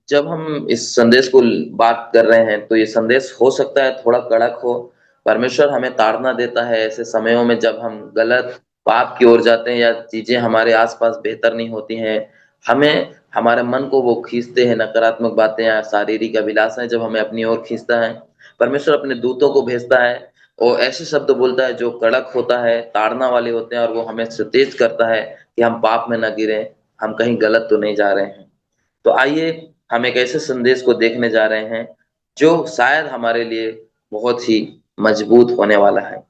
जब हम इस संदेश को बात कर रहे हैं तो ये संदेश हो सकता है थोड़ा कड़क हो। परमेश्वर हमें ताड़ना देता है ऐसे समयों में जब हम गलत पाप की ओर जाते हैं या चीजें हमारे आसपास बेहतर नहीं होती हैं। हमें हमारे मन को वो खींचते हैं, नकारात्मक बातें या शारीरिक अभिलाषाएं जब हमें अपनी ओर खींचता है। परमेश्वर अपने दूतों को भेजता है और ऐसे शब्द बोलता है जो कड़क होता है, ताड़ना वाले होते हैं, और वो हमें सचेत करता है कि हम पाप में न गिरे, हम कहीं गलत तो नहीं जा रहे हैं। तो आइए हम एक ऐसे संदेश को देखने जा रहे हैं जो शायद हमारे लिए बहुत ही मजबूत होने वाला है।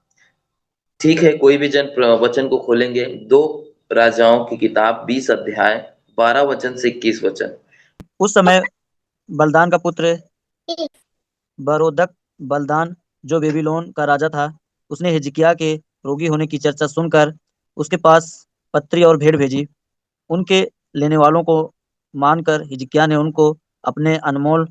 ठीक है, कोई भी जन वचन को खोलेंगे। दो राजाओं की किताब 20 अध्याय 12 वचन से 21 वचन। उस समय बलदान का पुत्र बरोदक बलदान, जो बेबीलोन का राजा था, उसने हिजकिय्याह के रोगी होने की चर्चा सुनकर उसके पास पत्री और भेंट भेजी। उनके लेने वालों को मानकर हिजकिय्याह ने उनको अपने अनमोल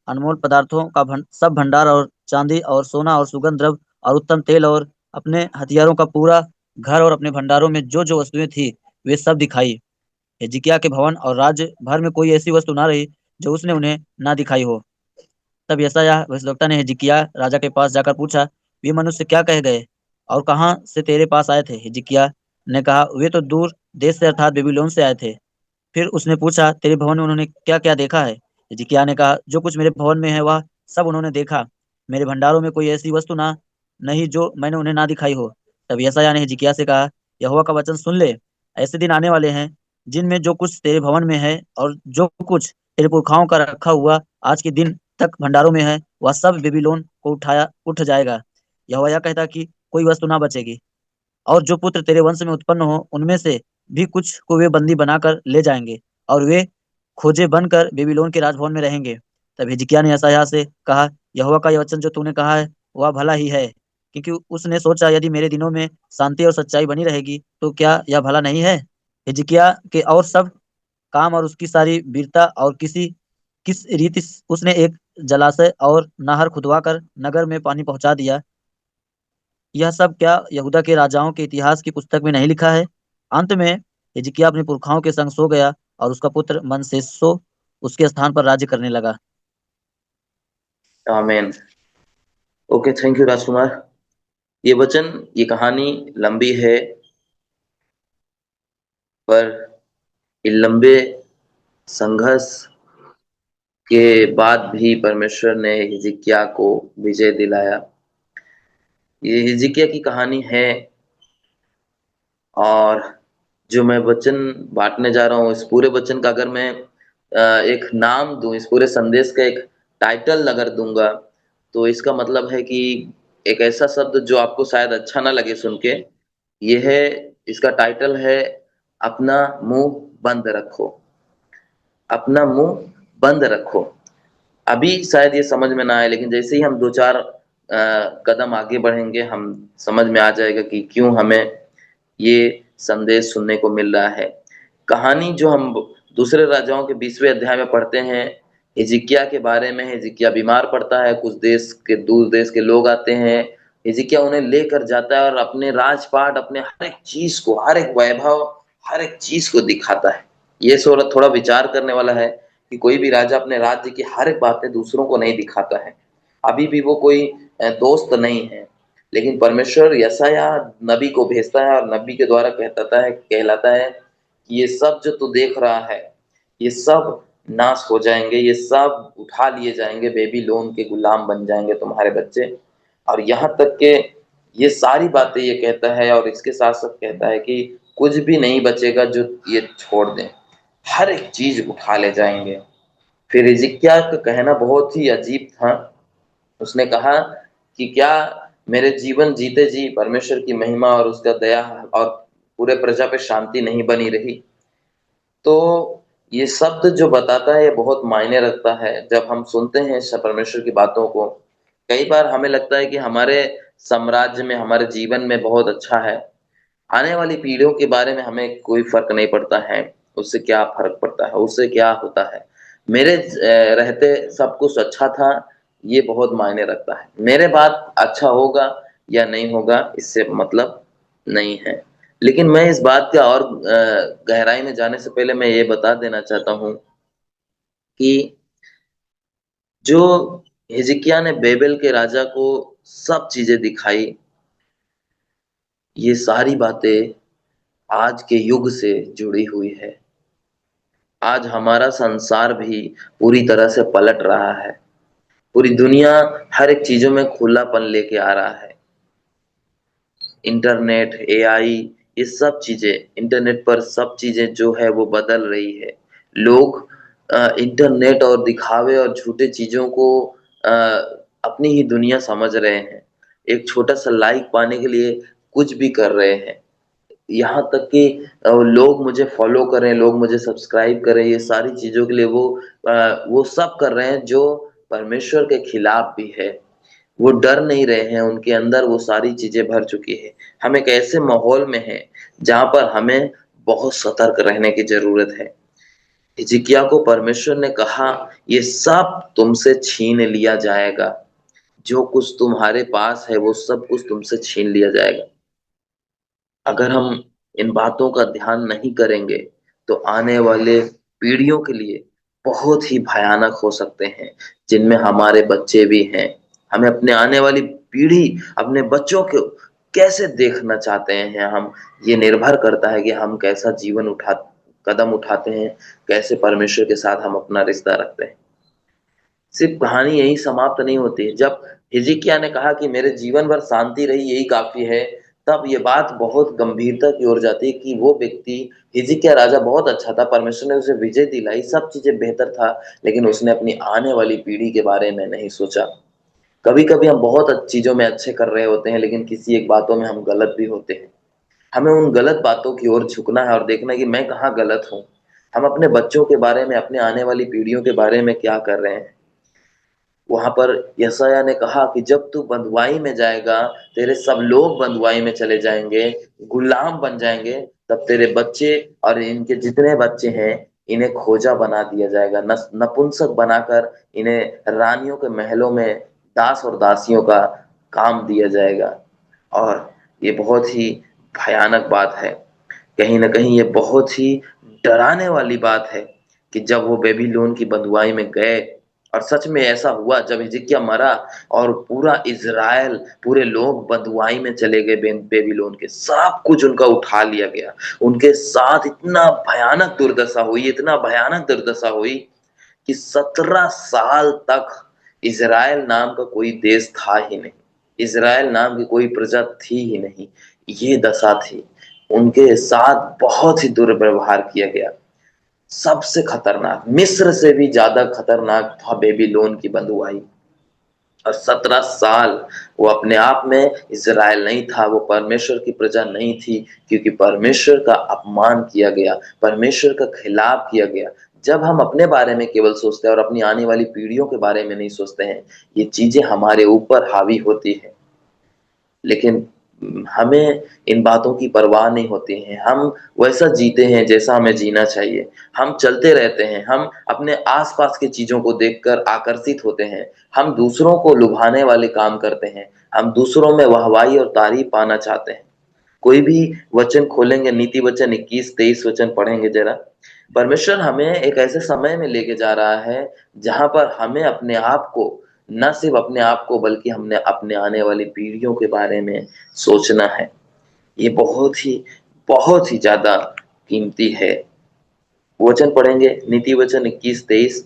अनमोल पदार्थों का सब भंडार और चांदी और सोना और सुगंध द्रव्य और उत्तम तेल और अपने हथियारों का पूरा घर और अपने भंडारों में जो जो वस्तुएं थी वे सब दिखाई। हिजकिय्याह के भवन और राज्य भर में कोई ऐसी वस्तु ना रही जो उसने उन्हें ना दिखाई हो। तब यशायाह भविष्यद्वक्ता ने हिजकिय्याह राजा के पास जाकर पूछा, वे मनुष्य क्या कह गए और कहाँ से तेरे पास आए थे? हिजकिय्याह ने कहा, वे तो दूर देश से अर्थात बेबीलोन से आए थे। फिर उसने पूछा, तेरे भवन में उन्होंने क्या क्या देखा है? हिजकिय्याह ने कहा, जो कुछ मेरे भवन में है वह सब उन्होंने देखा। मेरे भंडारों में कोई ऐसी वस्तु ना नहीं जो मैंने उन्हें ना दिखाई हो। तब यशायाह ने हिजकिय्याह से कहा, यहोवा का वचन सुन ले। ऐसे दिन आने वाले हैं जिनमें जो कुछ तेरे भवन में है और जो कुछ तेरे पुरखाओं का रखा हुआ आज के दिन तक भंडारों में है, वह सब बेबीलोन को उठाया उठ जाएगा। यहोवा यह कहता कि कोई वस्तु ना बचेगी। और जो पुत्र तेरे वंश में उत्पन्न हो उनमें से भी कुछ को वे बंदी बनाकर ले जाएंगे और वे खोजे बनकर बेबीलोन के राजभवन में रहेंगे। तब हिजकिय्याह ने यशायाह से कहा, यहोवा का यह वचन जो तूने कहा है वह भला ही है। क्योंकि उसने सोचा, यदि मेरे दिनों में शांति और सच्चाई बनी रहेगी तो क्या यह भला नहीं है? हिजकिय्याह के और सब काम और उसकी सारी वीरता और किस रीति उसने एक जलाशय और नहर खुदवाकर नगर में पानी पहुंचा दिया, यह सब क्या यहूदा के राजाओं के इतिहास की पुस्तक में नहीं लिखा है? अंत में हिजकिय्याह अपने पुरखाओं के संग सो गया और उसका पुत्र मनश्शेसो उसके स्थान पर राज्य करने लगा। आमीन। ओके, थैंक यू राजकुमार। ये वचन, ये कहानी लंबी है, पर इन लंबे संघर्ष के बाद भी परमेश्वर ने हिजकिय्याह को विजय दिलाया। ये हिजकिय्याह की कहानी है, और जो मैं वचन बांटने जा रहा हूँ, इस पूरे वचन का अगर मैं एक नाम दूं, इस पूरे संदेश का एक टाइटल अगर दूंगा, तो इसका मतलब है कि एक ऐसा शब्द जो आपको शायद अच्छा ना लगे सुन के, ये है, इसका टाइटल है, अपना मुंह बंद रखो। अपना मुंह बंद रखो। अभी शायद ये समझ में ना आए, लेकिन जैसे ही हम दो चार कदम आगे बढ़ेंगे, हम समझ में आ जाएगा कि क्यों हमें ये संदेश सुनने को मिल रहा है। कहानी जो हम दूसरे राजाओं के 20वें अध्याय में पढ़ते हैं, हिजकिय्याह के बारे में। हिजकिय्याह बीमार पड़ता है, कुछ देश के, दूर देश के लोग आते हैं, हिजकिय्याह उन्हें लेकर जाता है और अपने राजपाट, अपने हर एक चीज को, हर एक वैभव, हर एक चीज को दिखाता है। ये थोड़ा थोड़ा विचार करने वाला है कि कोई भी राजा अपने राज्य की हर एक बातें दूसरों को नहीं दिखाता है। अभी भी वो कोई दोस्त नहीं है। लेकिन परमेश्वर यशायाह नबी को भेजता है और नबी के द्वारा कहलाता है कि ये सब जो तू देख रहा है, ये सब नाश हो जाएंगे, ये सब उठा लिए जाएंगे, बेबीलोन के गुलाम बन जाएंगे तुम्हारे बच्चे। और यहाँ तक के ये सारी बातें ये कहता है, और इसके साथ साथ कहता है कि कुछ भी नहीं बचेगा जो ये छोड़ दें, हर एक चीज उठा ले जाएंगे। फिर हिजकिय्याह का कहना बहुत ही अजीब था। उसने कहा कि क्या मेरे जीवन जीते जी परमेश्वर की महिमा और उसका दया और पूरे प्रजा पे शांति नहीं बनी रही? तो ये शब्द जो बताता है ये बहुत मायने रखता है। जब हम सुनते हैं परमेश्वर की बातों को, कई बार हमें लगता है कि हमारे साम्राज्य में, हमारे जीवन में बहुत अच्छा है, आने वाली पीढ़ियों के बारे में हमें कोई फर्क नहीं पड़ता है। उससे क्या फर्क पड़ता है, उससे क्या होता है, मेरे रहते सब कुछ अच्छा था, ये बहुत मायने रखता है। मेरे बाद अच्छा होगा या नहीं होगा, इससे मतलब नहीं है। लेकिन मैं इस बात का और गहराई में जाने से पहले मैं ये बता देना चाहता हूँ कि जो हिजकिय्याह ने बेबेल के राजा को सब चीजें दिखाई, ये सारी बातें आज के युग से जुड़ी हुई है। आज हमारा संसार भी पूरी तरह से पलट रहा है। पूरी दुनिया हर एक चीजों में खुलापन लेके आ रहा है। इंटरनेट, एआई, ये सब चीजें, इंटरनेट पर सब चीजें जो है वो बदल रही है। लोग इंटरनेट और दिखावे और झूठे चीजों को अ, अपनी ही दुनिया समझ रहे हैं। एक छोटा सा लाइक पाने के लिए कुछ भी कर रहे हैं। यहाँ तक कि लोग मुझे फॉलो करें, लोग मुझे सब्सक्राइब करें, ये सारी चीजों के लिए वो सब कर रहे हैं जो परमेश्वर के खिलाफ भी है। वो डर नहीं रहे हैं, उनके अंदर वो सारी चीजें भर चुकी है। हम एक ऐसे माहौल में हैं जहां पर हमें बहुत सतर्क रहने की जरूरत है। हिजकिय्याह को परमेश्वर ने कहा, ये सब तुमसे छीन लिया जाएगा। जो कुछ तुम्हारे पास है वो सब कुछ तुमसे छीन लिया जाएगा। अगर हम इन बातों का ध्यान नहीं करेंगे तो आने वाले पीढ़ियों के लिए बहुत ही भयानक हो सकते हैं, जिनमें हमारे बच्चे भी हैं। हमें अपने आने वाली पीढ़ी, अपने बच्चों को कैसे देखना चाहते हैं हम, ये निर्भर करता है कि हम कैसा जीवन उठा कदम उठाते हैं, कैसे परमेश्वर के साथ हम अपना रिश्ता रखते हैं। सिर्फ कहानी यही समाप्त नहीं होती है। जब हिजकिय्याह ने कहा कि मेरे जीवन भर शांति रही, यही काफी है, तब ये बात बहुत गंभीरता की ओर जाती है कि वो व्यक्ति, हिजकिय्याह राजा बहुत अच्छा था, परमेश्वर ने उसे विजय दिलाई, सब चीजें बेहतर था, लेकिन उसने अपनी आने वाली पीढ़ी के बारे में नहीं सोचा। कभी कभी हम बहुत चीजों में अच्छे कर रहे होते हैं, लेकिन किसी एक बातों में हम गलत भी होते हैं। हमें उन गलत बातों की ओर झुकना है और देखना है कि मैं कहाँ गलत हूँ। हम अपने बच्चों के बारे में, अपने आने वाली पीढ़ियों के बारे में क्या कर रहे हैं। वहां पर यशायाह ने कहा कि जब तू बंधुआई में जाएगा, तेरे सब लोग बंधुआई में चले जाएंगे, गुलाम बन जाएंगे, तब तेरे बच्चे और इनके जितने बच्चे हैं, इन्हें खोजा बना दिया जाएगा, नपुंसक बनाकर इन्हें रानियों के महलों में दास और दासियों का काम दिया जाएगा। और ये बहुत ही भयानक बात है। कहीं ना कहीं ये बहुत ही डराने वाली बात है कि जब वो बेबीलोन की बंधुआई में गए, और सच में ऐसा हुआ, जब हिजकिय्याह मरा और पूरा इज़राइल, पूरे लोग बंधुआई में चले गए, बेबीलोन के सब कुछ उनका उठा लिया गया। उनके साथ इतना भयानक दुर्दशा हुई, इतना भयानक दुर्दशा हुई कि 17 साल तक इज़राइल नाम का कोई देश था ही नहीं, इज़राइल नाम की कोई प्रजा थी ही नहीं। ये दशा थी। उनके साथ बहुत ही दुर्व्यवहार किया गया। सबसे खतरनाक, मिस्र से भी ज्यादा खतरनाक था बेबीलोन की बंधुआई। और 17 साल वो अपने आप में इज़राइल नहीं था, वो परमेश्वर की प्रजा नहीं थी, क्योंकि परमेश्वर का अपमान किया गया, परमेश्वर का खिलाफ किया गया। जब हम अपने बारे में केवल सोचते हैं और अपनी आने वाली पीढ़ियों के बारे में नहीं सोचते हैं, ये चीजें हमारे ऊपर हावी होती है। लेकिन हमें इन बातों की परवाह नहीं होती है। हम वैसा जीते हैं जैसा हमें जीना चाहिए। हम चलते रहते हैं, हम अपने आसपास की चीजों को देखकर आकर्षित होते हैं, हम दूसरों को लुभाने वाले काम करते हैं, हम दूसरों में वाहवाही और तारीफ पाना चाहते हैं। कोई भी वचन खोलेंगे, नीति वचन 21-23 वचन पढ़ेंगे जरा। परमेश्वर हमें एक ऐसे समय में लेके जा रहा है जहां पर हमें अपने आप को, न सिर्फ अपने आप को, बल्कि हमने अपने आने वाली पीढ़ियों के बारे में सोचना है। ये बहुत ही ज्यादा कीमती है। वचन पढ़ेंगे, नीति वचन 21-23।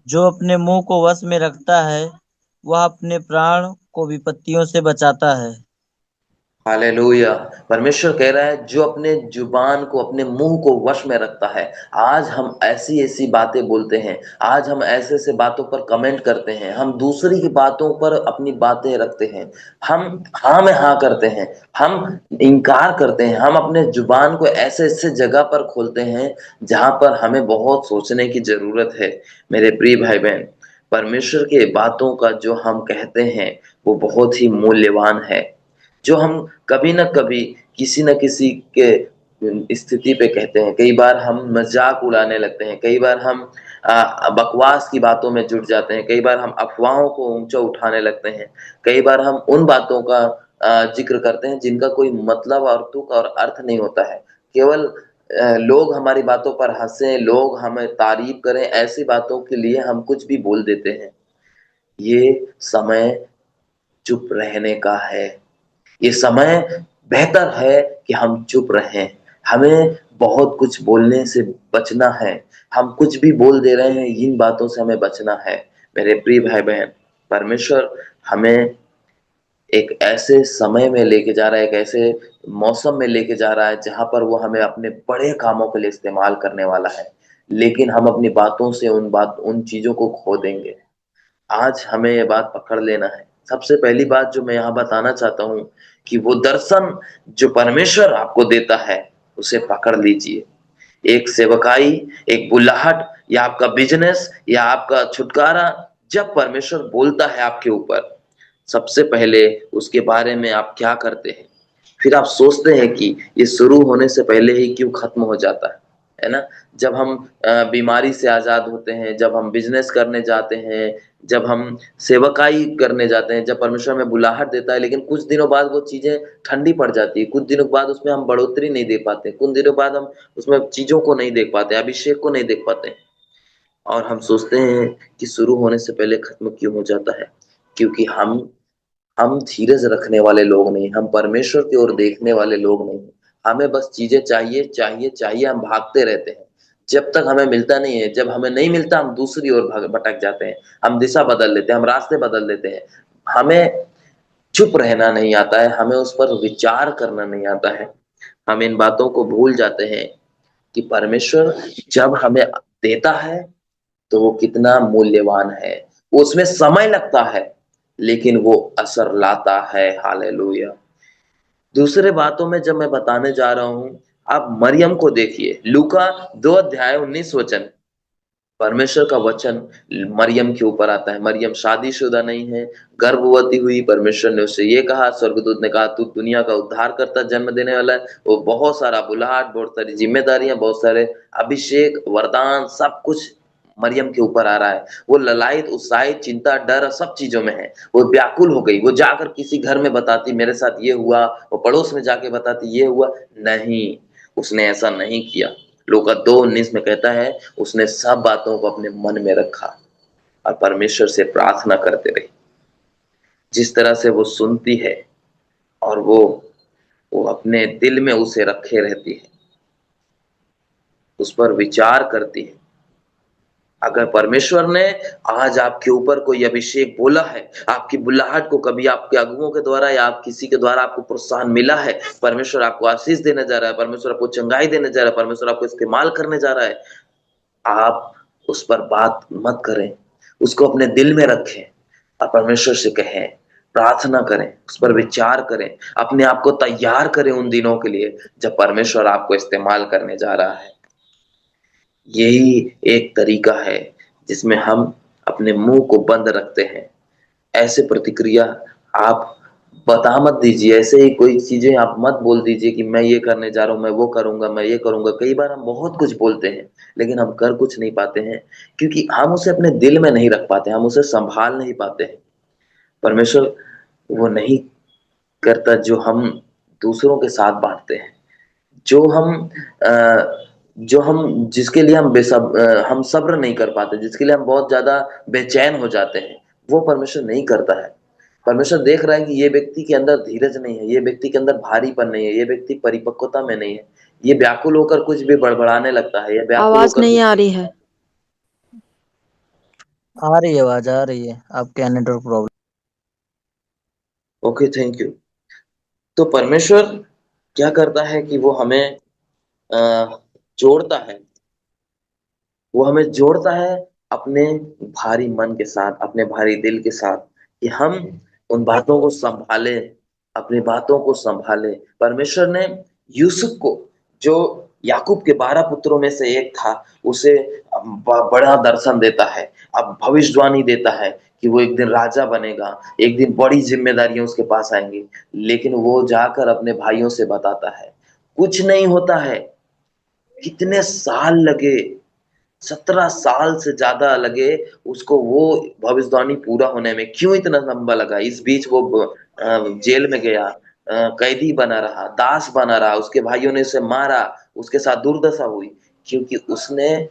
जो अपने मुंह को वश में रखता है वह अपने प्राण को विपत्तियों से बचाता है। हालेलुया। परमेश्वर कह रहा है, जो अपने जुबान को, अपने मुंह को वश में रखता है। आज हम ऐसी ऐसी बातें बोलते हैं, आज हम ऐसे ऐसे बातों पर कमेंट करते हैं, हम दूसरी की बातों पर अपनी बातें रखते हैं, हम हाँ में हाँ करते हैं, हम इनकार करते हैं, हम अपने जुबान को ऐसे ऐसे जगह पर खोलते हैं जहां पर हमें बहुत सोचने की जरूरत है। मेरे प्रिय भाई बहन, परमेश्वर के बातों का जो हम कहते हैं वो बहुत ही मूल्यवान है। जो हम कभी ना कभी किसी न किसी के स्थिति पे कहते हैं, कई बार हम मजाक उड़ाने लगते हैं, कई बार हम बकवास की बातों में जुट जाते हैं, कई बार हम अफवाहों को ऊंचा उठाने लगते हैं, कई बार हम उन बातों का जिक्र करते हैं जिनका कोई मतलब और तुक और अर्थ नहीं होता है। केवल लोग हमारी बातों पर हंसें, लोग हमें तारीफ करें, ऐसी बातों के लिए हम कुछ भी बोल देते हैं। ये समय चुप रहने का है। ये समय बेहतर है कि हम चुप रहें। हमें बहुत कुछ बोलने से बचना है। हम कुछ भी बोल दे रहे हैं, इन बातों से हमें बचना है। मेरे प्रिय भाई बहन, परमेश्वर हमें एक ऐसे समय में लेके जा रहा है, एक ऐसे मौसम में लेके जा रहा है जहां पर वो हमें अपने बड़े कामों के लिए इस्तेमाल करने वाला है। लेकिन हम अपनी बातों से उन चीजों को खो देंगे। आज हमें ये बात पकड़ लेना है। सबसे पहली बात जो मैं यहाँ बताना चाहता हूँ कि वो दर्शन जो परमेश्वर आपको देता है, उसे पकड़ लीजिए। एक सेवकाई, एक बुलाहट, या आपका बिजनेस, या आपका छुटकारा, जब परमेश्वर बोलता है आपके ऊपर, सबसे पहले उसके बारे में आप क्या करते हैं? फिर आप सोचते हैं कि ये शुरू होने से पहले ही क्यों खत्म हो जाता है ना? जब हम बीमारी से आजाद होते हैं, जब हम बिजनेस करने जाते हैं, जब हम सेवकाई करने जाते हैं, जब परमेश्वर हमें बुलाहट देता है, लेकिन कुछ दिनों बाद वो चीजें ठंडी पड़ जाती है, कुछ दिनों बाद उसमें हम बढ़ोतरी नहीं देख पाते, कुछ दिनों बाद हम उसमें चीजों को नहीं देख पाते, अभिषेक को नहीं देख पाते, और हम सोचते हैं कि शुरू होने से पहले खत्म क्यों हो जाता है? क्योंकि हम धीरज रखने वाले लोग नहीं, हम परमेश्वर की ओर देखने वाले लोग नहीं। हमें बस चीजें चाहिए चाहिए चाहिए, हम भागते रहते हैं। जब तक हमें मिलता नहीं है, जब हमें नहीं मिलता, हम दूसरी ओर भटक जाते हैं, हम दिशा बदल लेते हैं, हम रास्ते बदल लेते हैं। हमें चुप रहना नहीं आता है, हमें उस पर विचार करना नहीं आता है। हम इन बातों को भूल जाते हैं कि परमेश्वर जब हमें देता है तो वो कितना मूल्यवान है। उसमें समय लगता है, लेकिन वो असर लाता है। हालेलुया। दूसरे बातों में जब मैं बताने जा रहा हूं, आप मरियम को देखिए, लूका 2 अध्याय 19 वचन, परमेश्वर का वचन मरियम के ऊपर आता है। मरियम शादीशुदा नहीं है, गर्भवती हुई, परमेश्वर ने उससे ये कहा, स्वर्गदूत ने कहा तू दुनिया का उद्धार करता जन्म देने वाला है। वो बहुत सारा बुलाहट, बहुत सारी जिम्मेदारियां, बहुत सारे अभिषेक, वरदान, सब कुछ मरियम के ऊपर आ रहा है। वो ललायत, उत्साहित, चिंता, डर, सब चीजों में है। वो व्याकुल हो गई, वो जाकर किसी घर में बताती मेरे साथ ये हुआ, वो पड़ोस में जाके बताती ये हुआ। नहीं, उसने ऐसा नहीं किया। लूका 2:19 में कहता है उसने सब बातों को अपने मन में रखा और परमेश्वर से प्रार्थना करते रही। जिस तरह से वो सुनती है और वो अपने दिल में उसे रखे रहती है, उस पर विचार करती है। अगर परमेश्वर ने आज आपके ऊपर कोई अभिषेक बोला है, आपकी बुलाहट को कभी आपके अगुओं के द्वारा या आप किसी के द्वारा आपको प्रोत्साहन मिला है, परमेश्वर आपको आशीष देने जा रहा है, परमेश्वर आपको चंगाई देने जा रहा है, परमेश्वर आपको इस्तेमाल करने जा रहा है, आप उस पर बात मत करें, उसको अपने दिल में रखें और परमेश्वर से कहें, प्रार्थना करें, उस पर विचार करें, अपने आप को तैयार करें उन दिनों के लिए जब परमेश्वर आपको इस्तेमाल करने जा रहा है। यही एक तरीका है जिसमें हम अपने मुंह को बंद रखते हैं। ऐसे प्रतिक्रिया आप बता मत दीजिए, ऐसे ही कोई चीजें आप मत बोल दीजिए कि मैं ये करने जा रहा हूँ, मैं वो करूंगा, मैं ये करूंगा। कई बार हम बहुत कुछ बोलते हैं, लेकिन हम कर कुछ नहीं पाते हैं, क्योंकि हम उसे अपने दिल में नहीं रख पाते, हम उसे संभाल नहीं पाते हैं। परमेश्वर वो नहीं करता जो हम दूसरों के साथ बांटते हैं, जो हम जो हम जिसके लिए हम सब्र नहीं कर पाते, जिसके लिए हम बहुत ज्यादा बेचैन हो जाते हैं, वो परमेश्वर नहीं करता है। परमेश्वर देख रहा है कि ये व्यक्ति के अंदर धीरज नहीं है, ये व्यक्ति के अंदर भारीपन नहीं है, ये व्यक्ति परिपक्वता में नहीं है, ये व्याकुल होकर कुछ भी बड़बड़ाने लगता है, ये व्याकुल आवाज होकर नहीं कुछ आ भी। रही है। आ रही है, आवाज आ रही है, आपके network problem. Okay, thank you. तो परमेश्वर क्या करता है कि वो हमें जोड़ता है, वो हमें जोड़ता है अपने भारी मन के साथ, अपने भारी दिल के साथ, कि हम उन बातों को संभालें, अपनी बातों को संभालें। परमेश्वर ने यूसुफ को, जो याकूब के 12 पुत्रों में से एक था, उसे बड़ा दर्शन देता है, अब भविष्यवाणी देता है कि वो एक दिन राजा बनेगा, एक दिन बड़ी जिम्मेदारियां उसके पास आएंगी। लेकिन वो जाकर अपने भाइयों से बताता है, कुछ नहीं होता है। कितने साल लगे, 17 साल से ज्यादा लगे उसको वो भविष्यवाणी पूरा होने में। क्यों इतना लंबा लगा? इस बीच वो जेल में गया, कैदी बना रहा, दास बना रहा, उसके भाइयों ने उसे मारा, उसके साथ दुर्दशा हुई, क्योंकि उसने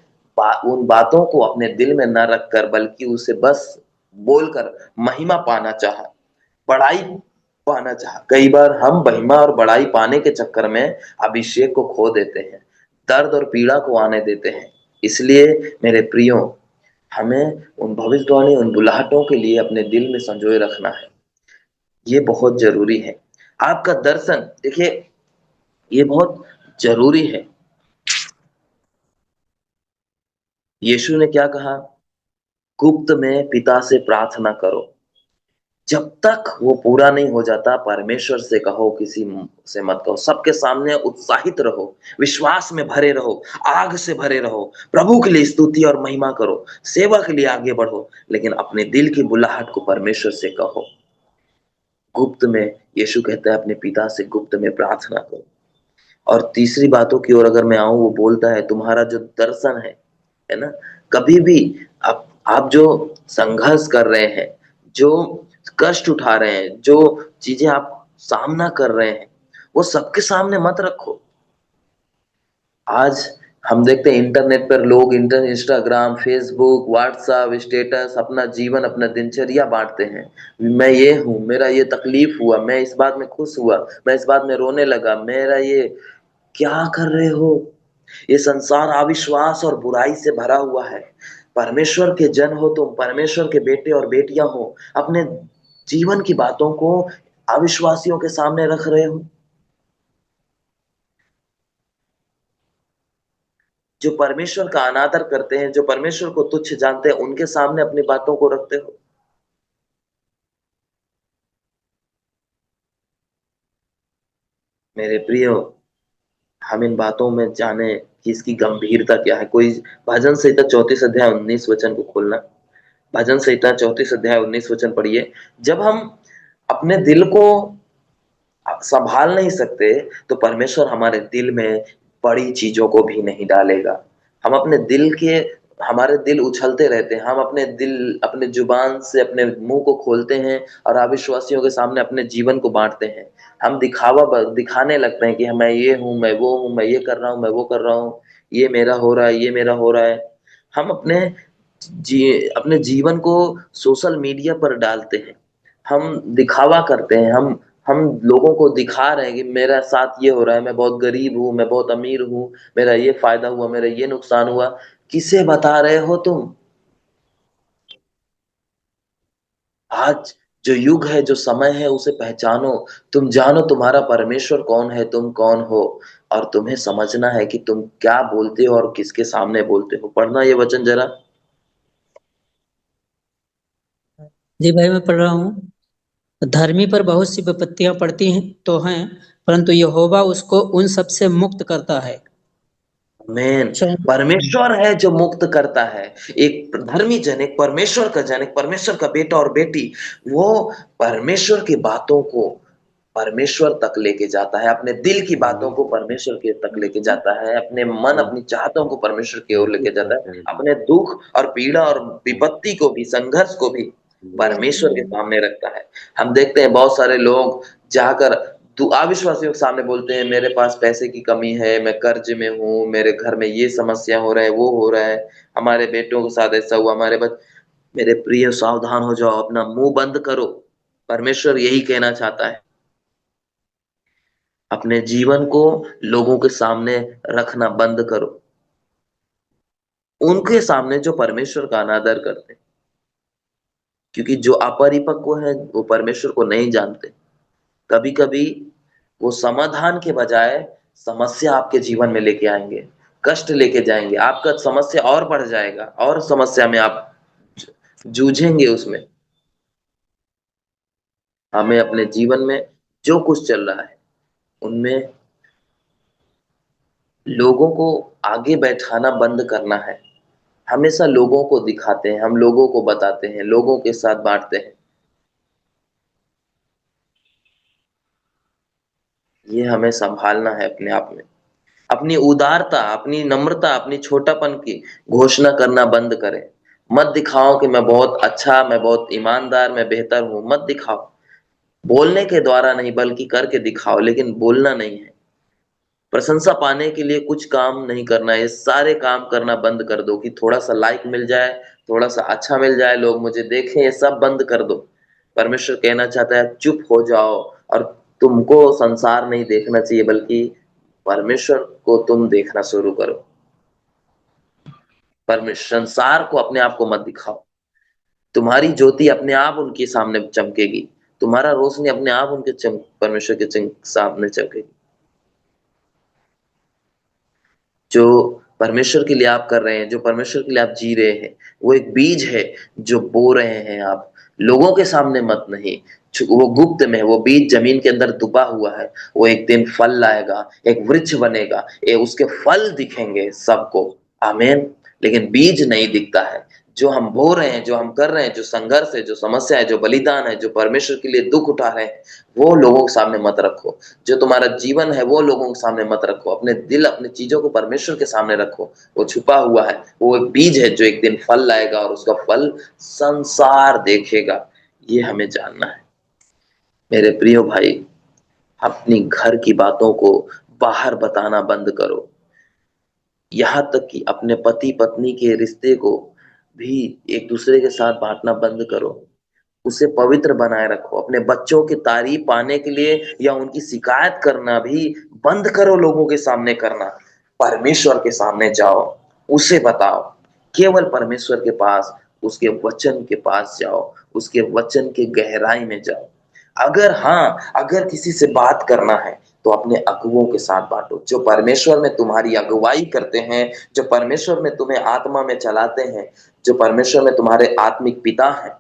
उन बातों को अपने दिल में न रखकर, बल्कि उसे बस बोलकर महिमा पाना चाहा, बड़ाई पाना चाहा। कई बार हम महिमा और बड़ाई पाने के चक्कर में अभिषेक को खो देते हैं, दर्द और पीड़ा को आने देते हैं। इसलिए मेरे प्रियो, हमें उन भविष्यवाणी, उन बुलाहटों के लिए अपने दिल में संजोए रखना है। ये बहुत जरूरी है। आपका दर्शन देखिए, ये बहुत जरूरी है। यीशु ने क्या कहा? गुप्त में पिता से प्रार्थना करो, जब तक वो पूरा नहीं हो जाता परमेश्वर से कहो, किसी से मत कहो। सबके सामने उत्साहित रहो, विश्वास में भरे रहो, आग से भरे रहो, प्रभु के लिए स्तुति और महिमा करो, सेवा के लिए आगे बढ़ो, लेकिन अपने दिल की बुलाहट को परमेश्वर से कहो। गुप्त में, यीशु कहता है अपने पिता से गुप्त में प्रार्थना करो। और तीसरी बातों की ओर अगर मैं आऊं, वो बोलता है तुम्हारा जो दर्शन है ना, कभी भी आप जो संघर्ष कर रहे हैं, जो कष्ट उठा रहे हैं, जो चीजें आप सामना कर रहे हैं, वो सबके सामने मत रखो। आज हम देखते हैं इंटरनेट पर लोग इंस्टाग्राम, फेसबुक, व्हाट्सएप स्टेटस, अपना जीवन, अपना दिनचर्या बांटते हैं। मैं ये हूँ, मेरा ये तकलीफ हुआ, मैं इस बात में खुश हुआ, मैं इस बात में रोने लगा, मेरा ये। क्या कर रहे हो? ये संसार अविश्वास और बुराई से भरा हुआ है। परमेश्वर के जन हो तुम, परमेश्वर के बेटे और बेटियां हो, अपने जीवन की बातों को अविश्वासियों के सामने रख रहे हो। जो परमेश्वर का अनादर करते हैं, जो परमेश्वर को तुच्छ जानते हैं, उनके सामने अपनी बातों को रखते हो। मेरे प्रियो, हम इन बातों में जाने कि इसकी गंभीरता क्या है। कोई भजन संहिता 34 अध्याय 19 वचन को खोलना। भजन संहिता 34 अध्याय 19 वचन पढ़िए। जब हम अपने दिल को संभाल नहीं सकते, तो परमेश्वर हमारे दिल में बड़ी चीजों को भी नहीं डालेगा। हम अपने दिल के हमारे दिल उछलते रहते हैं, हम अपने दिल, अपने जुबान से अपने मुंह को खोलते हैं और अविश्वासियों के सामने अपने जीवन को बांटते हैं। हम दिखाने लगते हैं कि मैं ये हूँ, मैं वो हूँ, मैं ये कर रहा हूँ, मैं वो कर रहा हूँ, ये मेरा हो रहा है, ये मेरा हो रहा है। हम अपने जीवन को सोशल मीडिया पर डालते हैं, हम दिखावा करते हैं, हम लोगों को दिखा रहे हैं कि मेरा साथ ये हो रहा है, मैं बहुत गरीब हूँ, मैं बहुत अमीर हूँ, मेरा ये फायदा हुआ, मेरा ये नुकसान हुआ। किसे बता रहे हो तुम? आज जो युग है, जो समय है, उसे पहचानो। तुम जानो तुम्हारा परमेश्वर कौन है, तुम कौन हो, और तुम्हें समझना है कि तुम क्या बोलते हो और किसके सामने बोलते हो। पढ़ना ये वचन जरा। जी भाई, मैं पढ़ रहा हूँ। धर्मी पर बहुत सी विपत्तियां पड़ती हैं तो हैं, परंतु यहोवा उसको उन सब से मुक्त करता है। आमीन। चौं- परमेश्वर है जो मुक्त करता है। एक धर्मी जन, एक परमेश्वर का जन, एक परमेश्वर का बेटा और बेटी, वो परमेश्वर की बातों को परमेश्वर तक लेके जाता है, अपने दिल की बातों को परमेश्वर के तक लेके जाता है, अपने मन, अपनी चाहतों को परमेश्वर की ओर लेके जाता है, अपने दुख और पीड़ा और विपत्ति को भी, संघर्ष को भी परमेश्वर के सामने रखता है। हम देखते हैं बहुत सारे लोग जाकर अविश्वासियों के सामने बोलते हैं, मेरे पास पैसे की कमी है, मैं कर्ज में हूँ, मेरे घर में ये समस्या हो रहा है, वो हो रहा है, हमारे बेटों के साथ ऐसा हुआ, हमारे मेरे प्रिय, सावधान हो जाओ, अपना मुंह बंद करो। परमेश्वर यही कहना चाहता है। अपने जीवन को लोगों के सामने रखना बंद करो, उनके सामने जो परमेश्वर का अनादर करते हैं, क्योंकि जो अपरिपक्व है वो परमेश्वर को नहीं जानते। कभी कभी वो समाधान के बजाय समस्या आपके जीवन में लेके आएंगे, कष्ट लेके जाएंगे, आपका समस्या और बढ़ जाएगा, और समस्या में आप जूझेंगे उसमें। हमें अपने जीवन में जो कुछ चल रहा है, उनमें लोगों को आगे बैठाना बंद करना है। हमेशा लोगों को दिखाते हैं, हम लोगों को बताते हैं, लोगों के साथ बांटते हैं। ये हमें संभालना है अपने आप में। अपनी उदारता, अपनी नम्रता, अपनी छोटापन की घोषणा करना बंद करें। मत दिखाओ कि मैं बहुत अच्छा, मैं बहुत ईमानदार, मैं बेहतर हूं, मत दिखाओ। बोलने के द्वारा नहीं बल्कि करके दिखाओ, लेकिन बोलना नहीं है। प्रशंसा पाने के लिए कुछ काम नहीं करना है, ये सारे काम करना बंद कर दो कि थोड़ा सा लाइक मिल जाए, थोड़ा सा अच्छा मिल जाए, लोग मुझे देखें, ये सब बंद कर दो। परमेश्वर कहना चाहता है चुप हो जाओ, और तुमको संसार नहीं देखना चाहिए बल्कि परमेश्वर को तुम देखना शुरू करो। परमेश्वर संसार को अपने आप को मत दिखाओ। तुम्हारी ज्योति अपने आप उनके सामने चमकेगी, तुम्हारा रोशनी अपने आप उनके परमेश्वर के सामने चमकेगी। जो परमेश्वर के लिए आप कर रहे हैं, जो परमेश्वर के लिए आप जी रहे हैं, वो एक बीज है जो बो रहे हैं आप, लोगों के सामने मत, नहीं, वो गुप्त में है, वो बीज जमीन के अंदर दबा हुआ है। वो एक दिन फल लाएगा, एक वृक्ष बनेगा, उसके फल दिखेंगे सबको। आमीन। लेकिन बीज नहीं दिखता है। जो हम बो रहे हैं, जो हम कर रहे हैं, जो संघर्ष है, जो समस्या है, जो बलिदान है, जो परमेश्वर के लिए दुख उठा रहे हैं, वो लोगों के सामने मत रखो। जो तुम्हारा जीवन है वो लोगों के सामने मत रखो। अपने दिल, अपनी चीजों को परमेश्वर के सामने रखो। वो छुपा हुआ है, वो एक बीज है जो एक दिन फल लाएगा और उसका फल संसार देखेगा। ये हमें जानना है। मेरे प्रियो भाई, अपनी घर की बातों को बाहर बताना बंद करो। यहाँ तक कि अपने पति पत्नी के रिश्ते को भी एक दूसरे के साथ बांटना बंद करो। उसे पवित्र बनाए रखो। अपने बच्चों की तारीफ पाने के लिए या उनकी शिकायत करना भी बंद करो, लोगों के सामने करना। परमेश्वर के सामने जाओ, उसे बताओ। केवल परमेश्वर के पास, उसके वचन के पास जाओ, उसके वचन के गहराई में जाओ। अगर किसी से बात करना है तो अपने अगुवों के साथ बांटो, जो परमेश्वर में तुम्हारी अगुवाई करते हैं, जो परमेश्वर में तुम्हें आत्मा में चलाते हैं, जो परमेश्वर में तुम्हारे आत्मिक पिता हैं।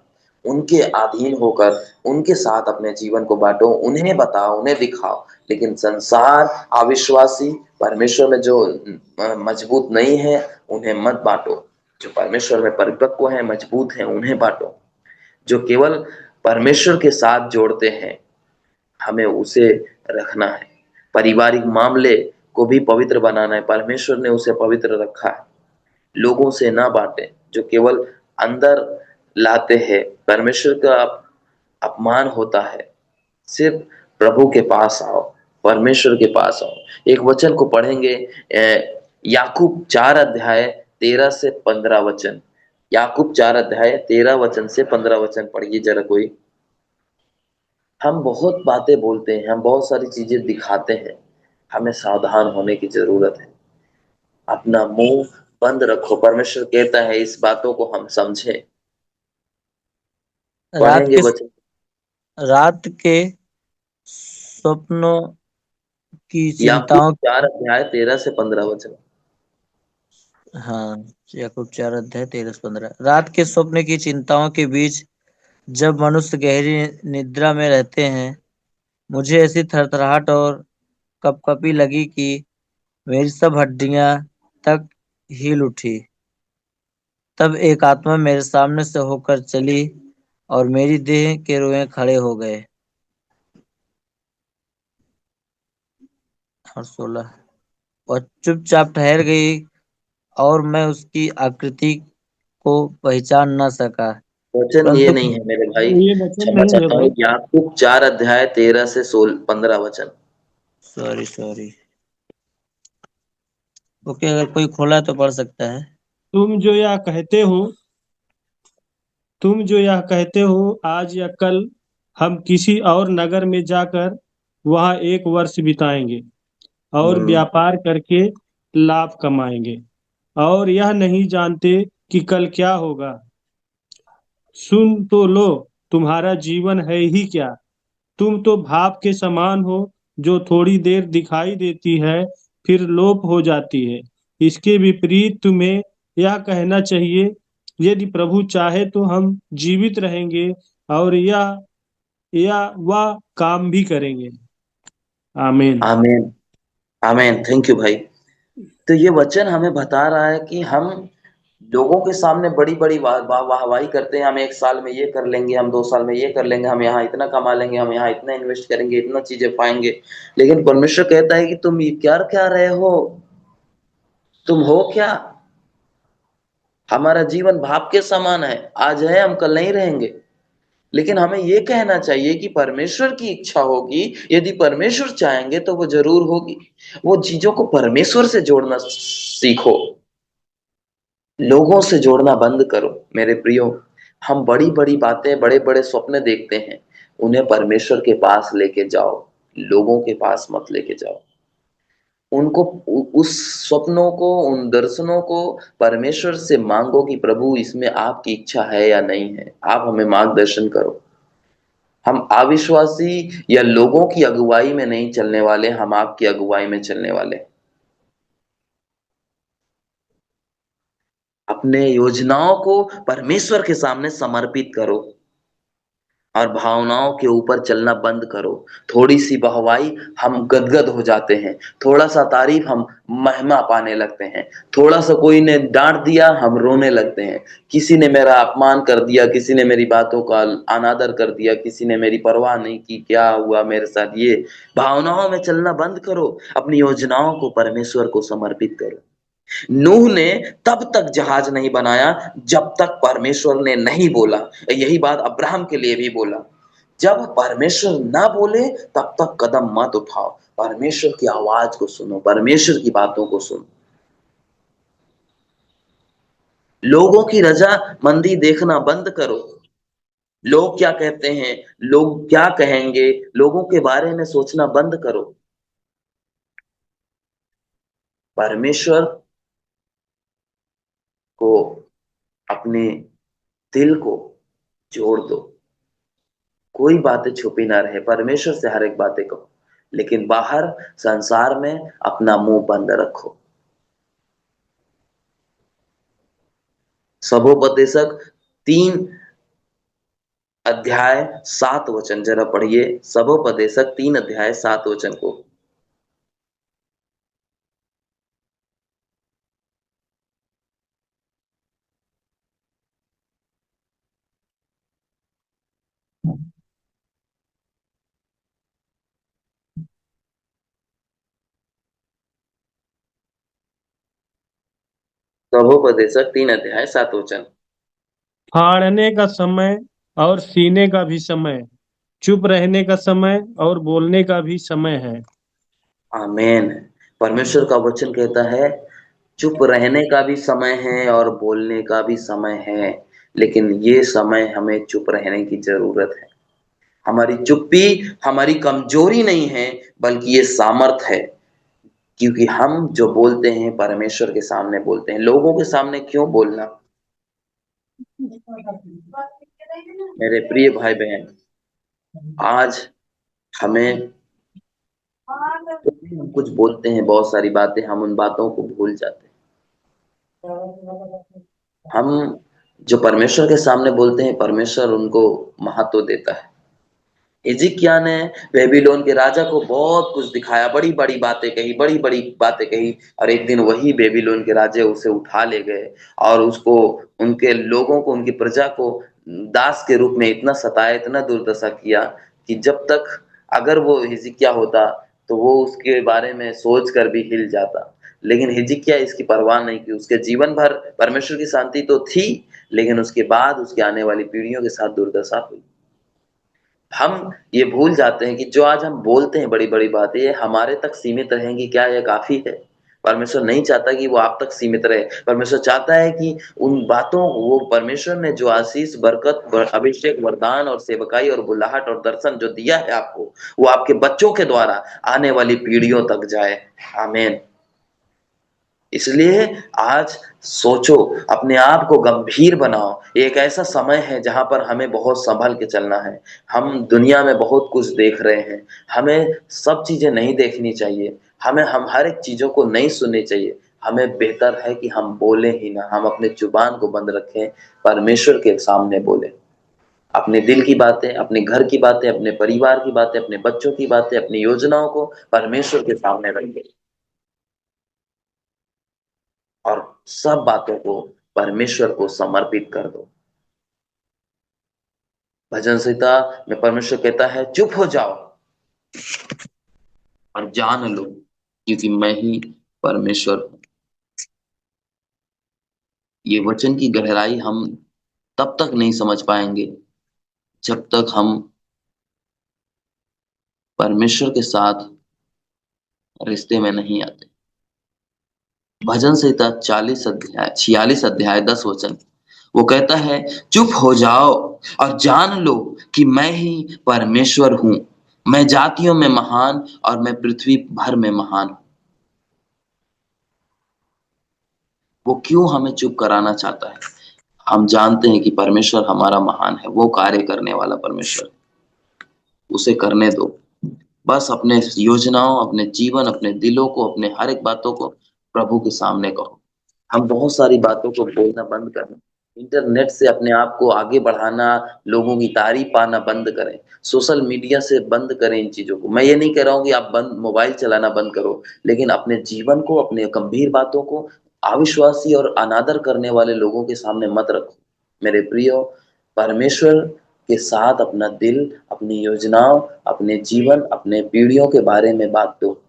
उनके अधीन होकर उनके साथ अपने जीवन को बांटो, उन्हें बताओ, उन्हें दिखाओ। लेकिन संसार, अविश्वासी, परमेश्वर में जो मजबूत नहीं है, उन्हें मत बांटो। जो परमेश्वर में परिपक्व है, मजबूत है, उन्हें बांटो। जो केवल परमेश्वर के साथ जोड़ते हैं, हमें उसे रखना है। पारिवारिक मामले को भी पवित्र बनाना है, परमेश्वर ने उसे पवित्र रखा है। लोगों से ना बांटे जो केवल अंदर लाते हैं, परमेश्वर का अपमान होता है। सिर्फ प्रभु के पास आओ, परमेश्वर के पास आओ। एक वचन को पढ़ेंगे, याकूब 4 अध्याय 13 से 15 वचन। याकूब 4 अध्याय 13 वचन से 15 वचन पढ़िए जरा कोई। हम बहुत बातें बोलते हैं, हम बहुत सारी चीजें दिखाते हैं, हमें सावधान होने की जरूरत है। अपना मुंह बंद रखो। परमेश्वर कहता है इस बातों को हम समझें। रात पढ़ेंगे के वचन। रात के स्वप्नों की याकूब चिंताओं 4 अध्याय 13 से 15 वचन। हाँ, याकूब 4 अध्याय 13 से 15। रात के स्वप्न की चिंताओं के बीच जब मनुष्य गहरी निद्रा में रहते हैं, मुझे ऐसी थरथराहट और कपकपी लगी कि मेरी सब हड्डियां तक हिल उठी। तब एक आत्मा मेरे सामने से होकर चली और मेरी देह के रोए खड़े हो गए। और 16, और चुपचाप ठहर गई और मैं उसकी आकृति को पहचान न सका, वचन ये परंतु नहीं है मेरे भाई, ये वचन क्षमा नहीं है चाहता भाई। हूँ। याकूब 4 अध्याय 13 से 15 वचन। Sorry sorry. ओके, अगर कोई खोला तो पढ़ सकता है। तुम जो यह कहते हो तुम जो यह कहते हो आज या कल हम किसी और नगर में जाकर वहां 1 वर्ष बिताएंगे और व्यापार करके लाभ कमाएंगे और यह नहीं जानते कि कल क्या होगा। सुन तो लो, तुम्हारा जीवन है ही क्या। तुम तो भाप के समान हो जो थोड़ी देर दिखाई देती है फिर लोप हो जाती है। इसके विपरीत तुम्हें यह कहना चाहिए, यदि प्रभु चाहे तो हम जीवित रहेंगे और यह वह काम भी करेंगे। आमीन। आमीन। आमीन। थैंक यू भाई। तो ये वचन हमें बता रहा है कि हम लोगों के सामने बड़ी बड़ी वाहवाही करते हैं। हम 1 साल में ये कर लेंगे, हम 2 साल में ये कर लेंगे, हम यहाँ इतना कमा लेंगे, हम यहाँ इतना इन्वेस्ट करेंगे, इतना चीजें पाएंगे। लेकिन परमेश्वर कहता है कि तुम ये क्या क्या रहे हो, तुम हो क्या। हमारा जीवन भाप के समान है, आज है हम कल नहीं रहेंगे। लेकिन हमें ये कहना चाहिए कि परमेश्वर की इच्छा होगी, यदि परमेश्वर चाहेंगे तो वो जरूर होगी। वो चीजों को परमेश्वर से जोड़ना सीखो, लोगों से जोड़ना बंद करो। मेरे प्रियो, हम बड़ी बड़ी बातें, बड़े बड़े स्वप्न देखते हैं, उन्हें परमेश्वर के पास लेके जाओ, लोगों के पास मत लेके जाओ। उनको उस स्वप्नों को, उन दर्शनों को परमेश्वर से मांगो कि प्रभु इसमें आपकी इच्छा है या नहीं है, आप हमें मार्गदर्शन करो। हम अविश्वासी या लोगों की अगुवाई में नहीं चलने वाले, हम आपकी अगुवाई में चलने वाले। अपने योजनाओं को परमेश्वर के सामने समर्पित करो और भावनाओं के ऊपर चलना बंद करो। थोड़ी सी बहवाई हम गदगद हो जाते हैं, थोड़ा सा तारीफ हम महिमा पाने लगते हैं, थोड़ा सा कोई ने डांट दिया हम रोने लगते हैं, किसी ने मेरा अपमान कर दिया, किसी ने मेरी बातों का अनादर कर दिया, किसी ने मेरी परवाह नहीं की, क्या हुआ मेरे साथ। ये भावनाओं में चलना बंद करो, अपनी योजनाओं को परमेश्वर को समर्पित करो। नूह ने तब तक जहाज नहीं बनाया जब तक परमेश्वर ने नहीं बोला। यही बात अब्राहम के लिए भी बोला। जब परमेश्वर ना बोले तब तक कदम मत उठाओ, परमेश्वर की आवाज को सुनो, परमेश्वर की बातों को सुनो। लोगों की रजामंदी देखना बंद करो। लोग क्या कहते हैं, लोग क्या कहेंगे, लोगों के बारे में सोचना बंद करो। परमेश्वर को, अपने दिल को जोड़ दो। कोई बातें छुपी ना रहे, परमेश्वर से हर एक बातें कहो, लेकिन बाहर संसार में अपना मुंह बंद रखो। सबोपदेशक 3 अध्याय 7 वचन जरा पढ़िए। सबोपदेशक 3 अध्याय 7 वचन को। सबोपदेशक 3 अध्याय 7 वचन। फाड़ने का समय और सीने का भी समय, चुप रहने का समय और बोलने का भी समय है। आमेन। परमेश्वर का वचन कहता है चुप रहने का भी समय है और बोलने का भी समय है, लेकिन ये समय हमें चुप रहने की जरूरत है। हमारी चुप्पी हमारी कमजोरी नहीं है, बल्कि ये सामर्थ है। क्योंकि हम जो बोलते हैं परमेश्वर के सामने बोलते हैं, लोगों के सामने क्यों बोलना। मेरे प्रिय भाई बहन, आज हमें, हम कुछ बोलते हैं, बहुत सारी बातें, हम उन बातों को भूल जाते हैं। हम जो परमेश्वर के सामने बोलते हैं, परमेश्वर उनको महत्व देता है। हिजकिय्याह ने बेबीलोन के राजा को बहुत कुछ दिखाया, बड़ी बड़ी बातें कही, बड़ी बड़ी बातें कही, और एक दिन वही बेबीलोन के राजा उसे उठा ले गए और उसको, उनके लोगों को, उनकी प्रजा को दास के रूप में इतना सताया, इतना दुर्दशा किया कि जब तक अगर वो हिजकिय्याह होता तो वो उसके बारे में सोच कर भी हिल जाता। लेकिन हिजकिय्याह इसकी परवाह नहीं की, उसके जीवन भर परमेश्वर की शांति तो थी, लेकिन उसके बाद उसके आने वाली पीढ़ियों के साथ दुर्दशा हुई। हम ये भूल जाते हैं कि जो आज हम बोलते हैं बड़ी बड़ी बातें, ये हमारे तक सीमित रहेंगी क्या, ये काफी है। परमेश्वर नहीं चाहता कि वो आप तक सीमित रहे। परमेश्वर चाहता है कि उन बातों, वो परमेश्वर ने जो आशीष, बरकत, अभिषेक, वरदान और सेवकाई और बुलाहट और दर्शन जो दिया है आपको, वो आपके बच्चों के द्वारा आने वाली पीढ़ियों तक जाए। आमीन। इसलिए आज सोचो, अपने आप को गंभीर बनाओ। ये एक ऐसा समय है जहां पर हमें बहुत संभल के चलना है। हम दुनिया में बहुत कुछ देख रहे हैं, हमें सब चीजें नहीं देखनी चाहिए, हमें हम हर एक चीजों को नहीं सुननी चाहिए। हमें बेहतर है कि हम बोले ही ना, हम अपने जुबान को बंद रखें, परमेश्वर के सामने बोले अपने दिल की बातें, अपने घर की बातें, अपने परिवार की बातें, अपने बच्चों की बातें, अपनी योजनाओं को परमेश्वर के सामने रखें और सब बातों को परमेश्वर को समर्पित कर दो। भजन संहिता में परमेश्वर कहता है चुप हो जाओ और जान लो, क्योंकि मैं ही परमेश्वर हूं। ये वचन की गहराई हम तब तक नहीं समझ पाएंगे जब तक हम परमेश्वर के साथ रिश्ते में नहीं आते। भजन संहिता 46 अध्याय 10 वचन, वो कहता है, चुप हो जाओ और जान लो कि मैं ही परमेश्वर हूं। मैं जातियों में महान और मैं पृथ्वी भर में महान हूं। वो क्यों हमें चुप कराना चाहता है? हम जानते हैं कि परमेश्वर हमारा महान है, वो कार्य करने वाला परमेश्वर, उसे करने दो। बस अपने योजनाओं, अपने जीवन, अपने दिलों को, अपने हर एक बातों को प्रभु के सामने कहो। हम बहुत सारी बातों को बोलना बंद करें। इंटरनेट से अपने आप को आगे बढ़ाना, लोगों की तारीफ पाना बंद करें। सोशल मीडिया से बंद करें इन चीजों को। मैं ये नहीं कह रहा हूँ कि आप मोबाइल चलाना बंद करो, लेकिन अपने जीवन को, अपने गंभीर बातों को अविश्वासी और अनादर करने वाले लोगों के सामने मत रखो। मेरे प्रियो, परमेश्वर के साथ अपना दिल, अपनी योजनाओं, अपने जीवन, अपने पीढ़ियों के बारे में बात दो।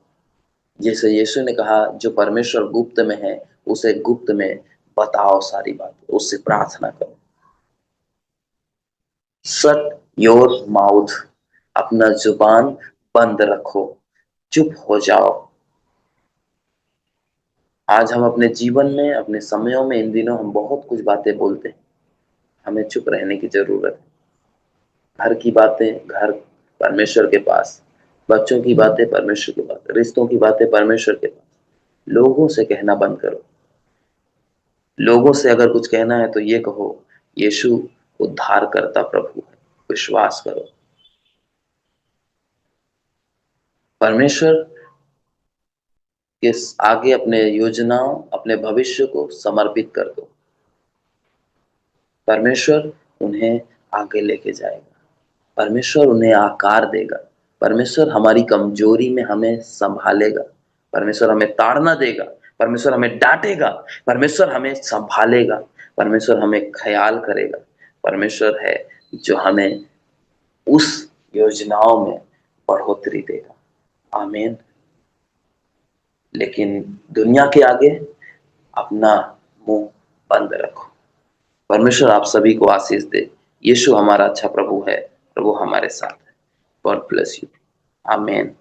जैसे यीशु ने कहा, जो परमेश्वर गुप्त में है उसे गुप्त में बताओ सारी बात, उससे प्रार्थना करो। शट योर माउथ, अपना जुबान बंद रखो, चुप हो जाओ। आज हम अपने जीवन में, अपने समयों में, इन दिनों हम बहुत कुछ बातें बोलते हैं। हमें चुप रहने की जरूरत है। घर की बातें घर परमेश्वर के पास, बच्चों की बातें परमेश्वर के पास, रिश्तों की बातें परमेश्वर के पास। लोगों से कहना बंद करो। लोगों से अगर कुछ कहना है तो ये कहो, यीशु उद्धार करता प्रभु है, विश्वास करो। परमेश्वर के आगे अपने योजनाओं, अपने भविष्य को समर्पित कर दो। परमेश्वर उन्हें आगे लेके जाएगा। परमेश्वर उन्हें आकार देगा। परमेश्वर हमारी कमजोरी में हमें संभालेगा। परमेश्वर हमें ताड़ना देगा। परमेश्वर हमें डांटेगा। परमेश्वर हमें संभालेगा। परमेश्वर हमें ख्याल करेगा। परमेश्वर है जो हमें उस योजनाओं में बढ़ोतरी देगा। आमीन। लेकिन दुनिया के आगे अपना मुंह बंद रखो। परमेश्वर आप सभी को आशीष दे। यीशु हमारा अच्छा प्रभु है और वो हमारे साथ है। God bless you. आमीन।